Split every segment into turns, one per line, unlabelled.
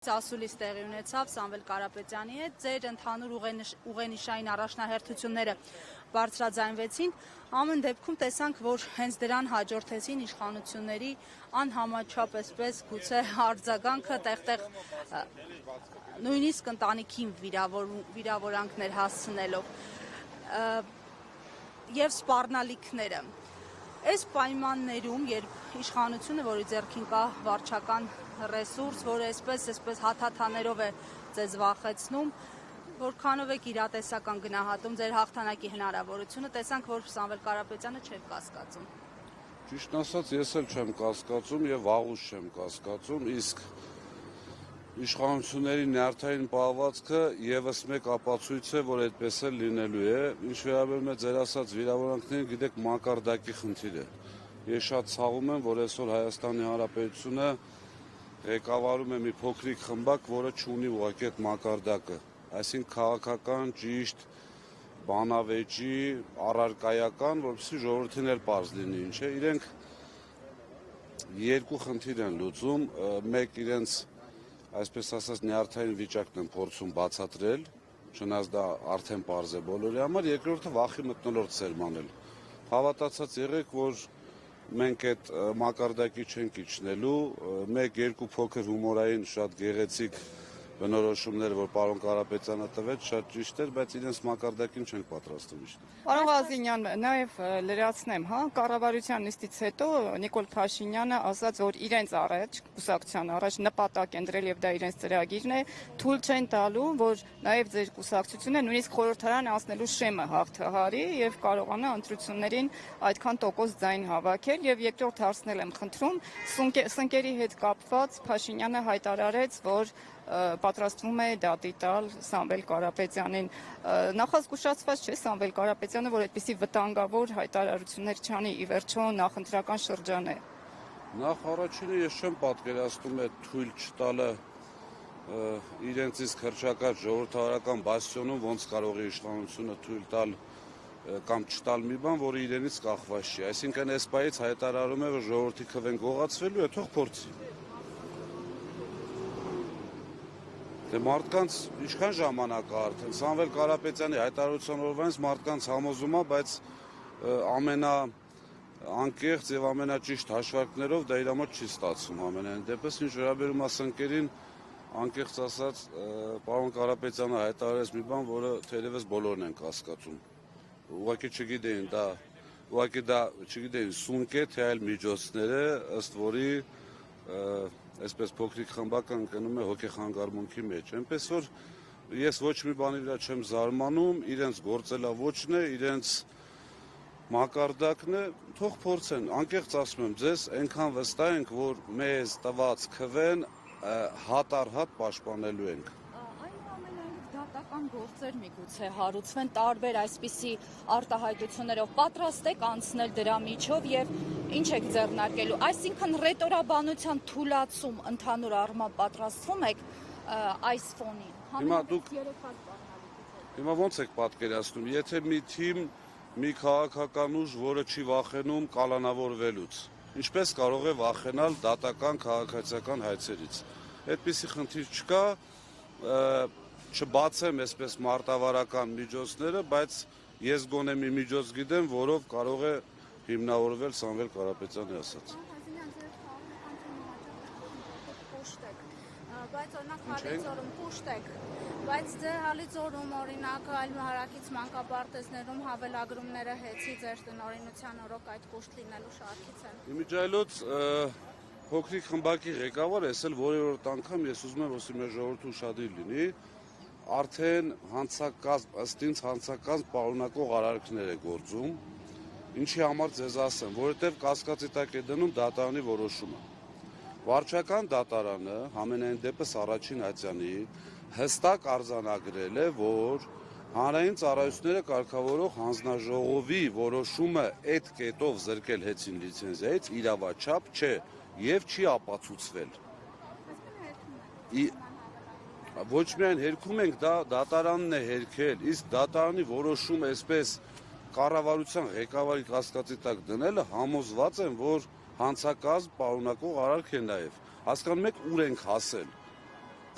Ասուլիս տեղի ունեցավ Սամվել Կարապետյանի հետ, ձեր ընդհանուր ուղենիշային առաջնահերթությունները բարձրաձայնվեցին, ամեն դեպքում տեսանք, որ հենց դրան հաջորդեցին իշխանությունների անհամաչափ այսպես գուցե արձագանքը տեղ-տեղ նույնիսկ ընտանիքին վիրավորանքներ հասցնելով եւ սպառնալիքները։ Այս պայմաններում, երբ իշխանությունը, որի ձեռքին կա վարչական ռեսուրս, որը այսպես հաթաթաներով է ձեզ վախեցնում, որքանով եք իրատեսական գնահատում ձեր հաղթանակի հնարավորությունը, տեսանք, որ Սամվել Կարապետյանը չէր կասկածում։
Ճիշտ ասած, ես էլ չեմ կասկածում եւ վաղուց չեմ կասկածում, իսկ իշխանությունների նյարդային պահվածքը եւս մեկ ապացույց է, որ այդպես էլ լինելու է, ինչ վերաբերում է ձեր ասած վիրավորանքներին, գիտեք, մակարդակի խնդիր է։ Ես շատ ցավում եմ, որ այսօր Հայաստանի Հանրապետությունը ղեկավարում է մի փոքրիկ խմբակ, որը չունի ուղղակի այդ մակարդակը, այսինքն քաղաքական ճիշտ բանավեճի առարկայական, որպեսզի ժողովրդին էլ պարզ լինի ինչ է, իրենք երկու խնդիր են լուծում, մեկ իրենց այսպես ասած նյարդային վիճակն են փորձում բացատրել, չնայած դա արդեն պարզ է բոլորի համար, երկրորդը վախի մթնոլորտ սերմանել։ Հավատացած եղեք, որ մենք այդ մակարդակի չենք իջնելու, մեկ-երկու փոքր հումորային շատ գեղեցիկ բնորոշումներ, որ պարոն Կարապետյանը տվեց, շատ ճիշտ էր, բայց իրենց մակարդակին չենք պատրաստվում իջնել։
Պարոն Ղազինյան, նաև լրացնեմ, կառավարության նիստից հետո Նիկոլ Փաշինյանը ասաց, որ իրենց առաջ, կուսակցության առաջ նպատակ են դրել եւ դա իրենց ծրագիրն է, թույլ չեն տալու, որ նաև ձեր կուսակցությունը նույնիսկ խորհրդարան անցնելու շեմը հաղթահարի եւ կարողանա ընտրություններին այդքան տոկոս ձայն հավաքել եւ երկրորդ հարցնել եմ խնդրում, սնկերի հետ կապված Փաշինյանը հայտարարեց, որ պատրաստվում է դատի տալ Սամվել Կարապետյանին։ Նախազգուշացված չէ Սամվել Կարապետյանը, որ այդպիսի վտանգավոր հայտարարություններ չանի, ի վերջո նախընտրական շրջան է։
Նախ առաջինը ես չեմ պատկերացնում այդ թույլ չտալը իրենց իսկ հռչակած ժողովրդավարական բաստիոնում ոնց կարող է իշխանությունը թույլ տալ կամ չտալ մի բան, որը իրենից կախված չի։ Այսինքն այս պահից հայտարարում է, որ ժողովրդի քվեն գողացվելու է, թող փորձի։ Դե մարդկանց ինչքան ժամանակ է արդեն, Սամվել Կարապետյանի հայտարարության օրվանից մարդկանց համոզում է, բայց ամենաանկեղծ եւ ամենաճիշտ հաշվարկներով դա իր համար չի ստացվում ամենայն դեպս, ինչ վերաբերում է սնկերին, անկեղծ ասած, պարոն Կարապետյանը հայտարարեց մի բան, որը թերևս բոլորն են կասկածում։ Ուղղակի չգիտեին սունկ է, թե այլ միջոցներ է, ըստ որի այսպես փոքրիկ խմբակը ընկնում է հոգեխանգարմունքի մեջ, այնպես որ ես ոչ մի բանի վրա չեմ զարմանում, իրենց գործելավոճն է, իրենց մակարդակն է, թող փորձեն, անկեղծ ասում եմ ձեզ, այնքան վստահ ենք, որ մեզ տված քվեն հատ առ հատ պաշտպանելու ենք։
Այնուամենայնիվ դատական գործեր միգուցե հարուցվեն տարբեր այսպիսի արտահայտություններով, պատրաստ եք անցնել դրա միջով եւ ինչ եք ձեռնարկելու, այսինքն ռետորաբանության թուլացում ընդհանուր առմամբ պատրաստվում եք այս ֆոնին։
Հիմա ոնց եք պատկերացնում, եթե մի թիմ, մի քաղաքական ուժ, որը չի վախենում կալանավորվելուց, ինչպես կարող է վախենալ դատական քաղաքացիական հայցերից։ Այդպիսի խնդիր չկա, չբացեմ այսպես մարտավարական միջոցները, բայց ես գոնե մի միջոց գիտեմ, որով կարող է հիմնավորվել Սամվել Կարապետյանի ասած։
Բայց օրինակ Հալիձորում կուշտ եք, բայց ձեր Հալիձորում օրինակ այլ հարակից մանկապարտեզներում հավելագրումները հեծի ձեր տնօրինության օրոք այդ կուշտ լինելու շարքից են։
Իմիջայլոց փոքրիկ խմբակի ղեկավար ես էլ որևորդ անգամ ես ուզում եմ, որ մեր ժողովուրդը ուշադիր լինի, արդեն ըստ ինձ հանցակազմ պարունակող արարքներ է գործում, ինչի համար ձեզ ասեմ, որովհետև կասկածի տակ է դնում դատարանի որոշումը։ Վարչական դատարանը համենայն դեպս առաջին ատյանի հստակ արձանագրել է, որ հանրային ծառայությունները կարգավորող հանձնաժողովի որոշումը այդ կետով զրկել հեծին լիցենզիայից իրավաչափ չէ եւ չի ապացուցվել։ Ոչ միայն հերքում ենք, դա դատարանն է հերքել, իսկ դատարանի որոշումը այսպես կառավարության ղեկավարի կասկածի տակ դնելը համոզված եմ, որ հանցակազմ պարունակող արարք է նաև։ Հասկանում եք ուր ենք հասել։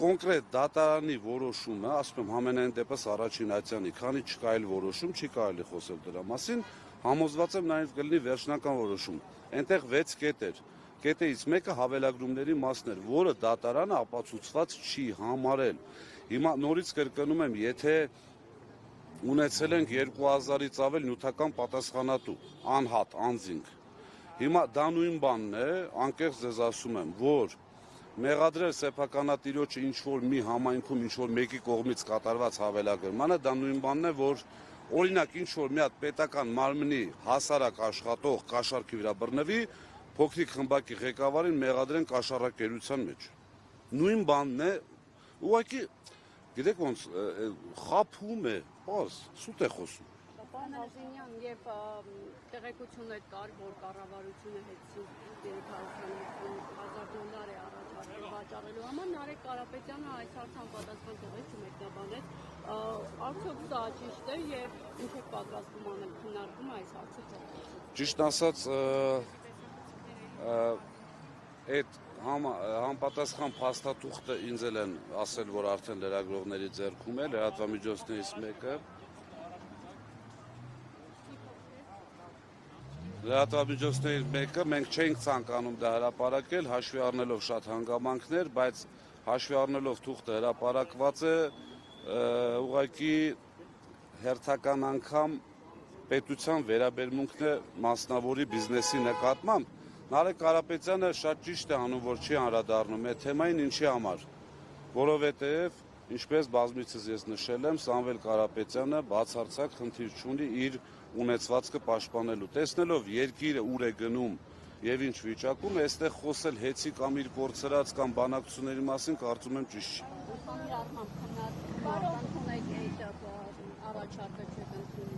կոնկրետ դատարանի որոշումը, ասում եմ համենայն դեպս առաջին ատյանի, քանի չկա այլ որոշում, չի կարելի խոսել դրա մասին, համոզված եմ նաև կլինի վերջնական որոշում։ Այնտեղ 6 կետ էր։ Կետերից մեկը հավելագրումների մասն էր, որը դատարանը ապացուցված չի համարել։ Հիմա նորից կրկնում եմ, եթե ունեցել ենք 2000-ից ավել նյութական պատասխանատու, անհատ, անձինք։ Հիմա դա նույն բանն է, անկեղծ ձեզ ասում եմ, որ մեղադրել սեփականատիրոջը ինչ-որ մի համայնքում ինչ-որ մեկի կողմից կատարված հավելագրմանը, դա նույն բանն է, որ օրինակ ինչ-որ մի հատ պետական մարմնի հասարակ աշխատող կաշառքի վրա բռնվի, փոքրիկ խմբակի ղեկավարին մեղադրեն կաշառակերության մեջ։ Նույն բանն է, ուղղակի գիտեք ոնց խափում է, պարզ, սուտ է խոսում։
Պարոն Հազինյան, եւ տեղեկություն այդ կար, որ կառավարությունը հետցի 350,000 $, է առաջարկել վաճառելու համար, Նարեկ Կարապետյանը այս հարցան պատասխան տվեց չմեկնաբանեց, արդյոք սա ճիշտ է եւ ինչ է պատրաստվում անել քննարկումը այս հարցը թողնելով։
Ճիշտ ասած, այդ համապատասխան փաստաթուղթը ինձ էլ են ասել, որ արդեն լրագրողների ձեռքում է, լրատվամիջոցներից մեկը Լրատվամիջոցներից մեկը մենք չենք ցանկանում դա հրապարակել, հաշվի առնելով շատ հանգամանքներ, բայց հաշվի առնելով թուղթը հրապարակված է, ուղղակի հերթական անգամ պետության վերաբերմունքն է մասնավորի բիզնեսի նկատմամբ։ Նարեկ Կարապետյանը շատ ճիշտ է անում, որ չի անդրադառնում այդ թեմային, ինչի համար, որովհետև ինչպես բազմիցս ես նշել եմ, Սամվել Կարապետյանը բացարձակ խնդիր չունի իր ունեցվածքը պաշտպանելու։ Տեսնելով երկիրը ուր է գնում եւ ինչ վիճակում է, այստեղ խոսել հեծի կամ իր կորցրած կամ բանակցությունների մասին կարծում եմ ճիշտ չի։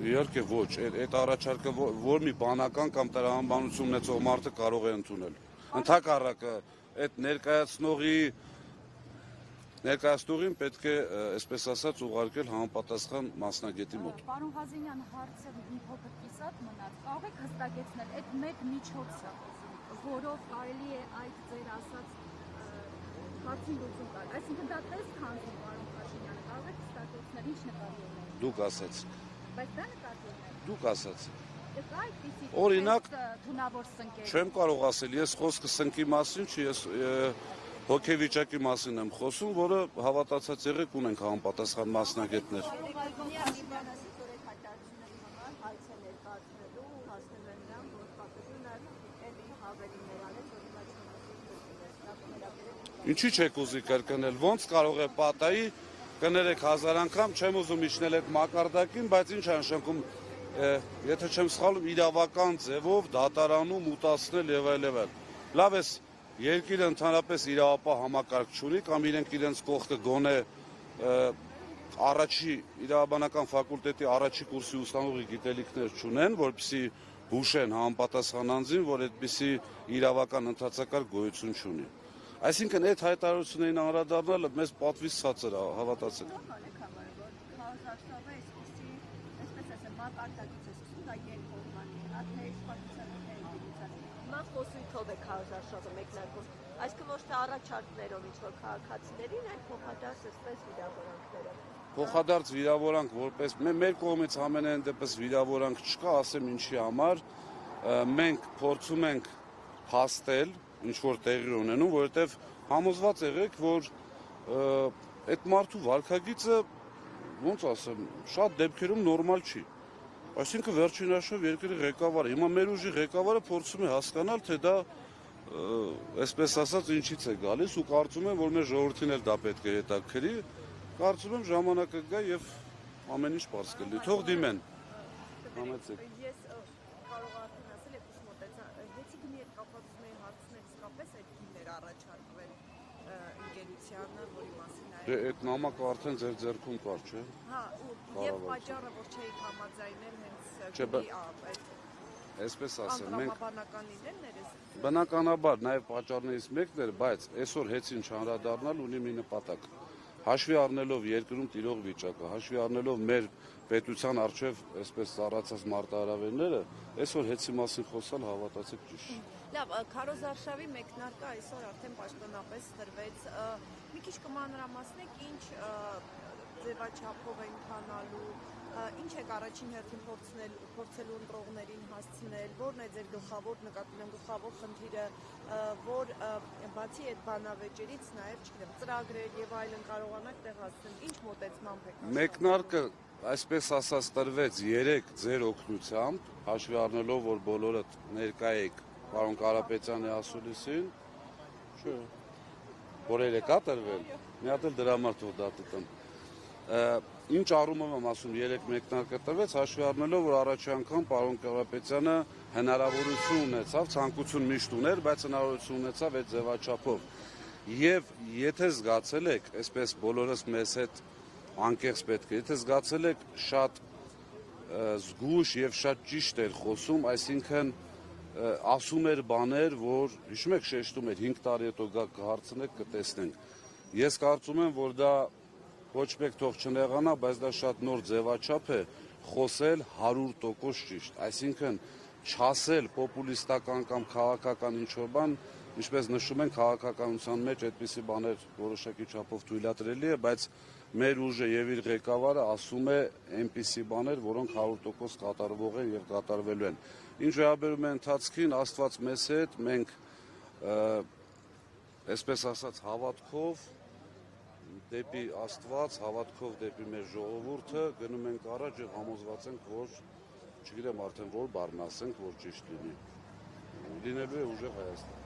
Իհարկե ոչ, այդ առաջարկը որ մի բանական կամ տրամաբանություն ունեցող մարդը կարող է ընդունել։ Ընդհակառակը այդ ներկայացնողին պետք է, այսպես ասած, ուղարկել համապատասխան մասնագետի մոտ։
Պարոն Հազինյան, հարցը մի փոքր կիսատ մնաց։ Կարող եք հստակեցնել այդ մեկ միջոցը, որով կարելի է այդ ձեր ասած հարցին լուծում տալ։ Այսինքն դա տեստ քանդում, պարոն Հազինյան, կարող եք հստակեցնել ինչ նկատի ունեք։
Դուք ասաց։
Բայց դա նկատի ունեք։
Դուք ասաց։
Դա այդպիսի
Օրինակ,
թունավոր սնկեր։
չեմ կարող ասել, ես խոսքը սնկի մասին չի, ես հոգեվիճակի մասին եմ խոսում, որը հավատացած եղեք ունենք համապատասխան մասնագետներ։ Ինչի չեք ուզի կրկնել, ոնց կարող է պատահի, կներեք 1000 անգամ, չեմ ուզում իջնել այդ մակարդակին, բայց ինչ անշնքում, եթե չեմ սխալվում, իրավական ձևով դատարանում ուտացնել եւ այլ եւ այլ։ Լավ է, երկիրը ընդհանրապես իրավապահ համակարգ չունի կամ իրենք իրենց կողքը գոնե առաջի իրավաբանական ֆակուլտետի առաջի կուրսի ուսանողի գիտելիքներ չունեն, որպեսզի հուշեն համապատասխան անձին, որ այդպիսի իրավական ընդհանրակարգ գոյություն չունի։ Այսինքն այդ հայտարարություններին անդրադառնալը մեզ պատվից ցածր է, հավատացեք։
Խոսույթով է քարոզարշավը մեկնարկում, այսինքն ոչ թե առաջարկներով ինչ-որ քաղաքացիներին, այլ փոխադարձ այսպես վիրավորանքներով։
Փոխադարձ վիրավորանք որպես մեր կողմից ամենայն դեպս վիրավորանք չկա, ասեմ ինչի համար, մենք փորձում ենք փաստել, ինչ որ տեղի ունենում, որովհետև համոզված եղեք, որ այդ մարդու վարքագիծը, ոնց ասեմ, շատ դեպքերում նորմալ չի։ Այսինքն վերջին հաշվով երկրի ղեկավարը, հիմա մեր ուժի ղեկավարը փորձում է հասկանալ, թե դա այսպես ասած ինչից է գալիս ու կարծում եմ, որ մեր ժողովրդին էլ դա պետք է հետաքրի, կարծում եմ ժամանակը գա եւ ամեն ինչ բարձ կլինի։ Թող դիմեն։ Համեցեք։
Ես կարող արդեն ասել եք մոտեցա, հեծի գնի հետ կապված մեր հարցներ իսկապես այդ գիններ առաջարկվել ընկերությանը, որի մասին
Դե այդ նամակը արդեն ձեր ձեռքում կար, չէ՞։
Հա, եւ պատճառը, որ չէիք համաձայնել հենց
Այսպես ասեմ, մենք
անդրադառնական լինելն էր։
Բնականաբար նաև պատճառներից մեկն էր, բայց այսօր հեծին չանդրադառնալ ունի մի նպատակ, հաշվի առնելով երկրում տիրող վիճակը, հաշվի առնելով մեր պետության արչև այսպես ծառացած մարտահրավերները, այսօր հեծի մասին խոսալ հավատացեք ճիշտ։
Լավ, քարոզարշավի մեկնարկը այսօր արդեն պաշտոնապես տրվեց։ Մի քիչ կմանրամասնեք, ինչ ձևաչափով են քանալու, ինչ եք առաջին հերթին փորձելու ընտրողներին հասցնել, որն է ձեր գլխավոր նկատի ունեմ գլխավոր խնդիրը, որ բացի այդ բանավեճերից նաև, չգիտեմ, ծրագրեր եւ այլն կարողանաք տեղ հասցնել, ինչ մոտեցմամբ եք։
Մեկնարկը, այսպես ասած, տրվեց 3 ձեր օգնությամբ, հաշվի առնելով, որ բոլորը ներկա եք պարոն Կարապետյանի ասուլիսին, չէ, որերը կա տրվել, մի հատ էլ դրա համար թող դատը տան։ Ինչ առումով եմ ասում 3 մեկնարկը տրվեց, հաշվի առնելով, որ առաջի անգամ պարոն Կարապետյանը հնարավորություն ունեցավ, ցանկություն միշտ ուներ, բայց հնարավորություն ունեցավ այդ ձևաչափով։ Եվ եթե զգացել եք, այսպես բոլորս մեզ հետ անկեղծ պետք է, եթե զգացել եք շատ զգույշ եւ շատ ճիշտ էր խոսում, այսինքն ասում էր բաներ, որ հիշում եք շեշտում էր 5 տարի հետո գա կհարցնեք, կտեսնենք։ Ես կարծում եմ, որ դա ոչ մեկ թող չնեղանա, բայց դա շատ նոր ձևաչափ է խոսել 100% ճիշտ, այսինքն չասել պոպուլիստական կամ քաղաքական ինչ-որ բան, ինչպես նշում են քաղաքականության մեջ այդպիսի բաներ որոշակի չափով թույլատրելի է, բայց մեր ուժը եւ իր ղեկավարը ասում է այնպիսի բաներ, որոնք 100% կատարվող են եւ կատարվելու են։ Ինչ վերաբերում է ընթացքին, Աստված մեզ հետ, մենք այսպես ասած հավատքով դեպի Աստված, հավատքով դեպի մեր ժողովուրդը գնում ենք առաջ եւ համոզված ենք, որ չգիտեմ արդեն որ բառն ասենք, որ ճիշտ լինի։ Լինելու է ուժեղ Հայաստան։